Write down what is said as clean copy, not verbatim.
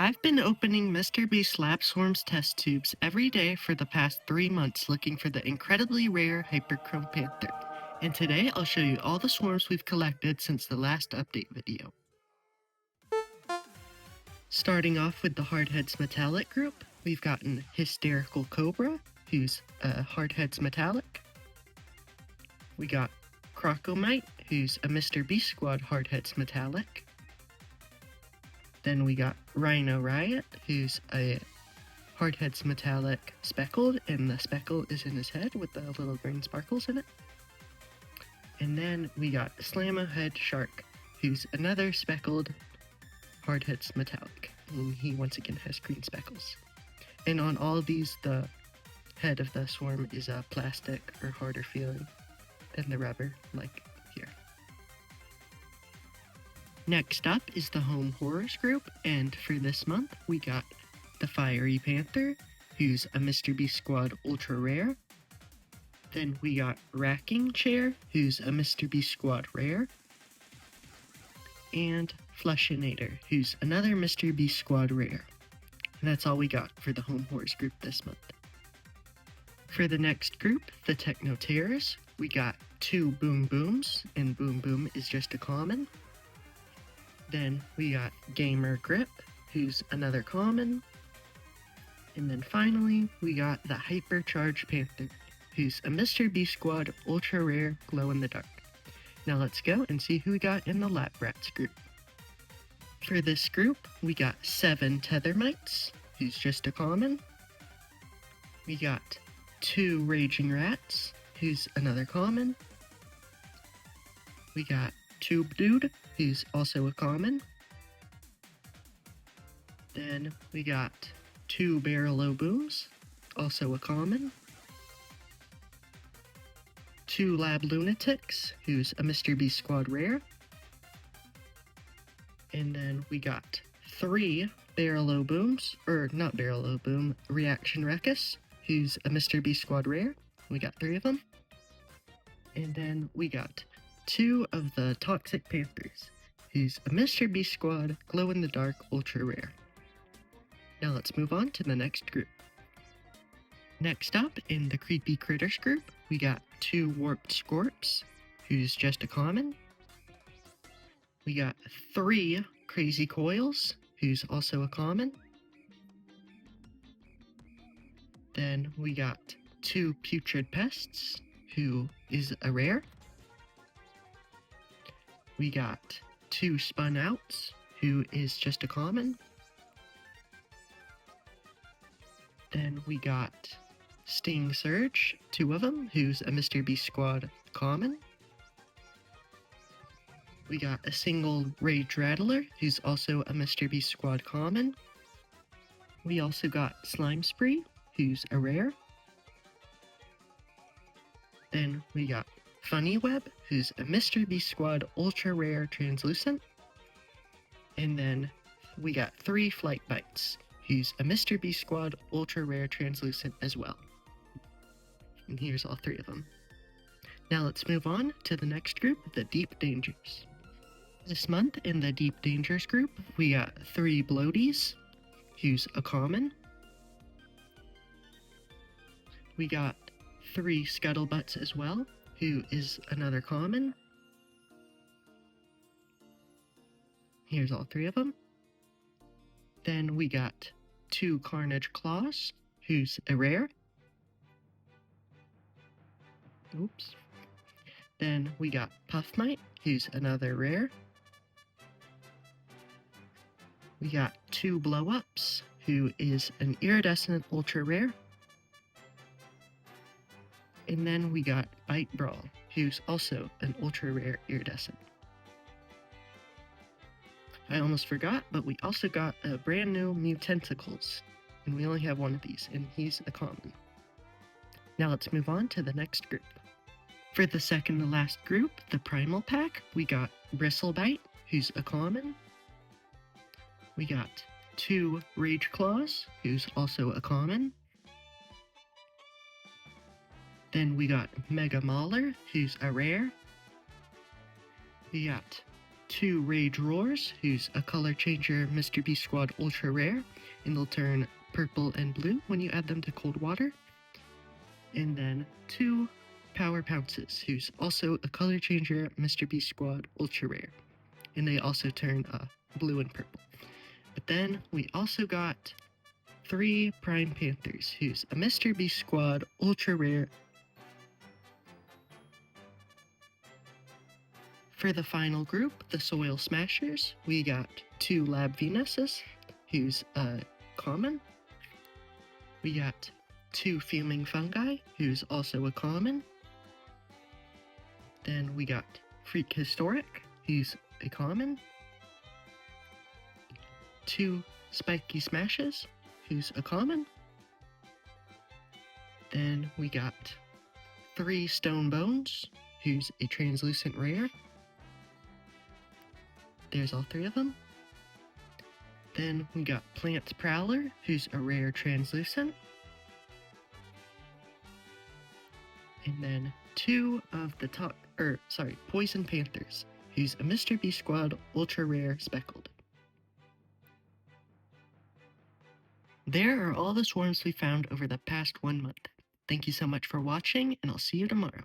I've been opening MrBeast Lab Swarms test tubes every day for the past 3 months looking for the incredibly rare Hyperchrome Panther, and today I'll show you all the swarms we've collected since the last update video. Starting off with the Hardheads Metallic group, we've gotten Hysterical Cobra, who's a Hardheads Metallic. We got Crocomite, who's a MrBeast Squad Hardheads Metallic. Then we got Rhino Riot, who's a Hardheads Metallic Speckled, and the speckle is in his head with the little green sparkles in it. And then we got Slammerhead Shark, who's another Speckled Hardheads Metallic, and he once again has green speckles. And on all of these, the head of the swarm is a plastic or harder feeling than the rubber, like here. Next up is the Home Horrors group, and for this month we got the Fiery Panther, who's a MrBeast Squad Ultra Rare. Then we got Racking Chair, who's a MrBeast Squad Rare. And Flushinator, who's another MrBeast Squad Rare. And that's all we got for the Home Horrors group this month. For the next group, the Techno Terrors, we got 2 Boom Booms, and Boom Boom is just a common. Then we got Gamer Grip, who's another common. And then finally, we got the Hypercharged Panther, who's a MrBeast Squad Ultra Rare Glow in the Dark. Now let's go and see who we got in the Lab Rats group. For this group, we got 7 Tethermites, who's just a common. We got 2 Raging Rats, who's another common. We got Tube Dude, who's also a common. Then we got 2 Barrel Booms, also a common. 2 Lab Lunatics, who's a MrBeast Squad Rare. And then we got 3 Barrel Booms, or not Barrel Boom, Reaction Ruckus, who's a MrBeast Squad Rare. We got 3 of them. And then we got 2 of the Toxic Panthers, who's a MrBeast Squad Glow in the Dark Ultra Rare. Now let's move on to the next group. Next up in the Creepy Critters group, we got 2 Warped Scorps, who's just a common. We got 3 Crazy Coils, who's also a common. Then we got 2 Putrid Pests, who is a rare. We got 2 Spun Outs, who is just a common. Then we got Sting Surge, 2 of them, who's a MrBeast Squad common. We got a single Rage Rattler, who's also a MrBeast Squad common. We also got Slime Spree, who's a rare. Then we got Funny Web, who's a MrBeast Squad Ultra Rare Translucent. And then we got 3 Flight Bites, who's a MrBeast Squad Ultra Rare Translucent as well. And here's all 3 of them. Now let's move on to the next group, the Deep Dangers. This month in the Deep Dangers group, we got 3 Bloaties, who's a common. We got 3 Scuttlebutts as well, who is another common. Here's all 3 of them. Then we got 2 Carnage Claws, who's a rare. Oops. Then we got Puffmite, who's another rare. We got 2 Blow-Ups, who is an Iridescent Ultra Rare. And then we got Bite Brawl, who's also an Ultra Rare Iridescent. I almost forgot, but we also got a brand new Mutentacles, and we only have 1 of these, and he's a common. Now let's move on to the next group. For the second to last group, the Primal Pack, we got Bristlebite, who's a common. We got 2 Rage Claws, who's also a common. Then we got Mega Mauler, who's a rare. We got 2 Rage Roars, who's a color changer MrBeast Squad Ultra Rare, and they'll turn purple and blue when you add them to cold water. And then 2 Power Pounces, who's also a color changer MrBeast Squad Ultra Rare, and they also turn blue and purple. But then we also got 3 Prime Panthers, who's a MrBeast Squad Ultra Rare. For the final group, the Soil Smashers, we got 2 Lab Venuses, who's common. We got 2 Fuming Fungi, who's also a common. Then we got Freak Historic, who's a common. 2 Spiky Smashes, who's a common. Then we got 3 Stone Bones, who's a translucent rare. There's all 3 of them. Then we got Plant Prowler, who's a rare translucent. And then 2 of the Poison Panthers, who's a MrBeast Squad Ultra Rare Speckled. There are all the swarms we found over the past 1 month. Thank you so much for watching, and I'll see you tomorrow.